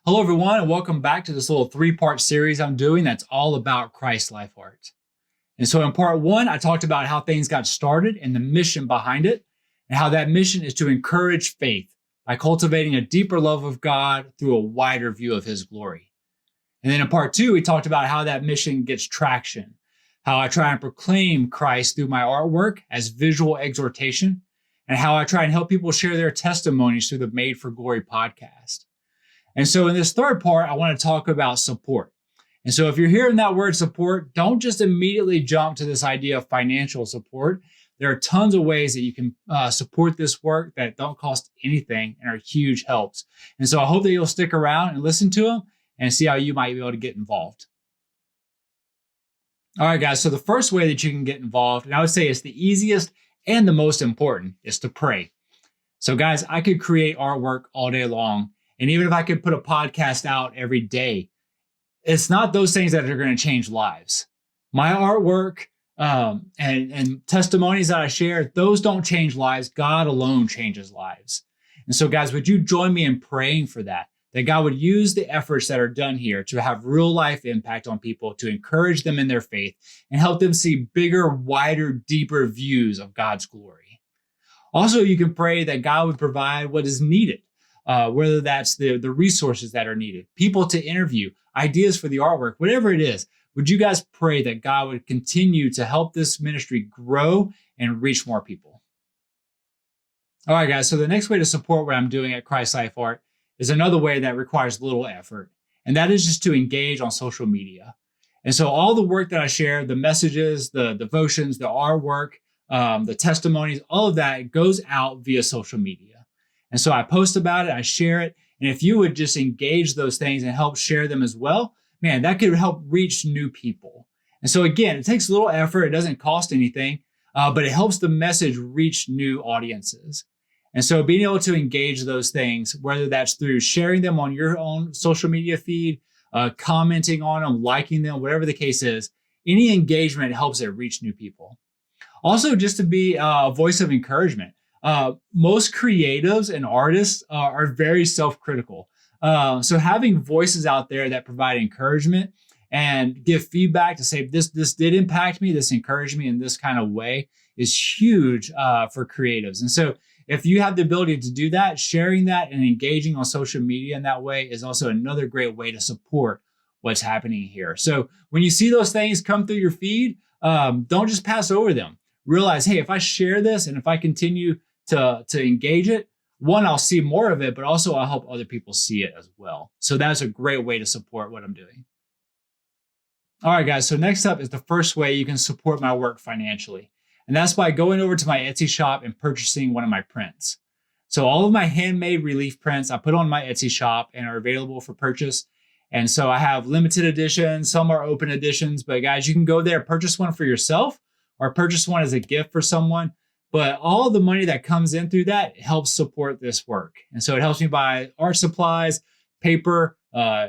Hello, everyone, and welcome back to this little three-part series I'm doing that's all about Christ life art. And so in part one, I talked about how things got started and the mission behind it, and how that mission is to encourage faith by cultivating a deeper love of God through a wider view of his glory. And then in part two, we talked about how that mission gets traction, how I try and proclaim Christ through my artwork as visual exhortation, and how I try and help people share their testimonies through the Made for Glory podcast. And so in this third part, I want to talk about support. And so if you're hearing that word support, don't just immediately jump to this idea of financial support. There are tons of ways that you can support this work that don't cost anything and are huge helps. And so I hope that you'll stick around and listen to them and see how you might be able to get involved. All right, guys. So the first way that you can get involved, and I would say it's the easiest and the most important, is to pray. So guys, I could create artwork all day long. And even if I could put a podcast out every day, it's not those things that are going to change lives. My artwork and testimonies that I share, those don't change lives. God alone changes lives. And so guys, would you join me in praying for that God would use the efforts that are done here to have real life impact on people, to encourage them in their faith and help them see bigger, wider, deeper views of God's glory. Also, you can pray that God would provide what is needed. Whether that's the resources that are needed, people to interview, ideas for the artwork, whatever it is, would you guys pray that God would continue to help this ministry grow and reach more people? All right, guys. So the next way to support what I'm doing at Christ Life Art is another way that requires little effort. And that is just to engage on social media. And so all the work that I share, the messages, the devotions, the artwork, the testimonies, all of that goes out via social media. And so I post about it, I share it. And if you would just engage those things and help share them as well, man, that could help reach new people. And so again, it takes a little effort. It doesn't cost anything, but it helps the message reach new audiences. And so being able to engage those things, whether that's through sharing them on your own social media feed, commenting on them, liking them, whatever the case is, any engagement helps it reach new people. Also, just to be a voice of encouragement. Most creatives and artists are very self-critical. So having voices out there that provide encouragement and give feedback to say, this did impact me, this encouraged me in this kind of way is huge for creatives. And so if you have the ability to do that, sharing that and engaging on social media in that way is also another great way to support what's happening here. So when you see those things come through your feed, don't just pass over them. Realize, hey, if I share this and if I continue to engage it, one, I'll see more of it, but also I'll help other people see it as well. So that's a great way to support what I'm doing. All right, guys. So next up is the first way you can support my work financially. And that's by going over to my Etsy shop and purchasing one of my prints. So all of my handmade relief prints I put on my Etsy shop and are available for purchase. And so I have limited editions, some are open editions, but guys, you can go there, purchase one for yourself or purchase one as a gift for someone. But all the money that comes in through that helps support this work. And so it helps me buy art supplies, paper,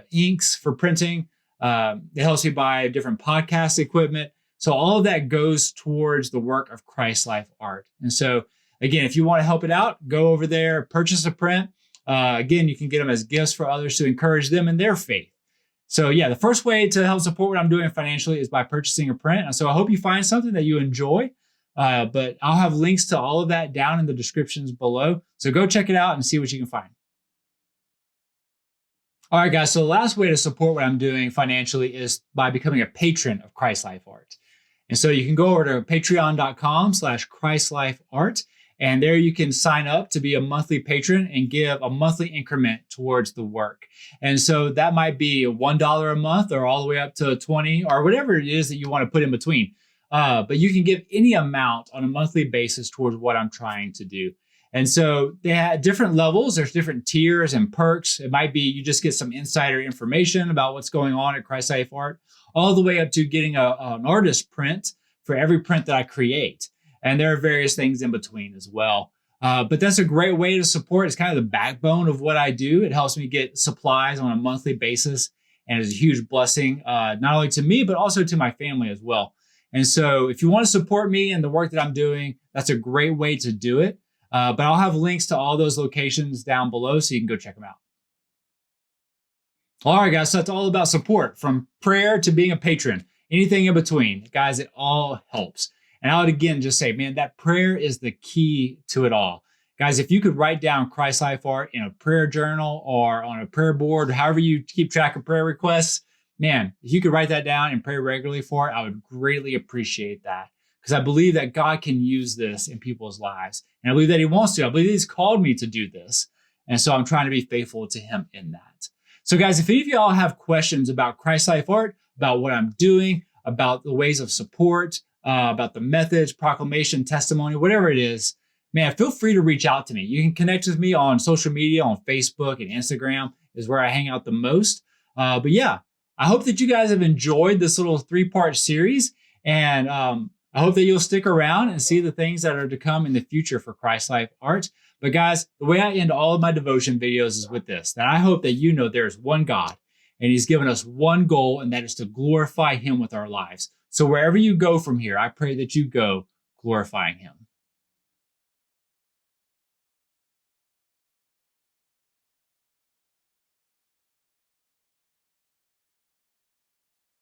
inks for printing. It helps me buy different podcast equipment. So all of that goes towards the work of Christ Life Art. And so again, if you want to help it out, go over there, purchase a print. Again, you can get them as gifts for others to encourage them in their faith. So yeah, the first way to help support what I'm doing financially is by purchasing a print. And so I hope you find something that you enjoy. But I'll have links to all of that down in the descriptions below. So go check it out and see what you can find. All right, guys. So the last way to support what I'm doing financially is by becoming a patron of Christ Life Art. And so you can go over to patreon.com/ChristLifeArt. And there you can sign up to be a monthly patron and give a monthly increment towards the work. And so that might be $1 a month or all the way up to 20 or whatever it is that you want to put in between. But you can give any amount on a monthly basis towards what I'm trying to do. And so they have different levels. There's different tiers and perks. It might be you just get some insider information about what's going on at Christ Life Art, all the way up to getting an artist print for every print that I create. And there are various things in between as well. But that's a great way to support. It's kind of the backbone of what I do. It helps me get supplies on a monthly basis. And it's a huge blessing, not only to me, but also to my family as well. And so if you want to support me and the work that I'm doing, that's a great way to do it. But I'll have links to all those locations down below so you can go check them out. All right, guys. So that's all about support, from prayer to being a patron, anything in between. Guys, it all helps. And I would again just say, man, that prayer is the key to it all. Guys, if you could write down Christ Life Art in a prayer journal or on a prayer board, or however you keep track of prayer requests, man, if you could write that down and pray regularly for it, I would greatly appreciate that. Because I believe that God can use this in people's lives. And I believe that He wants to. I believe He's called me to do this. And so I'm trying to be faithful to Him in that. So guys, if any of y'all have questions about Christ Life Art, about what I'm doing, about the ways of support, about the methods, proclamation, testimony, whatever it is, man, feel free to reach out to me. You can connect with me on social media, on Facebook and Instagram is where I hang out the most. But yeah, I hope that you guys have enjoyed this little 3-part series. And I hope that you'll stick around and see the things that are to come in the future for Christ Life Art. But guys, the way I end all of my devotion videos is with this, that I hope that you know there is one God and He's given us one goal, and that is to glorify Him with our lives. So wherever you go from here, I pray that you go glorifying Him.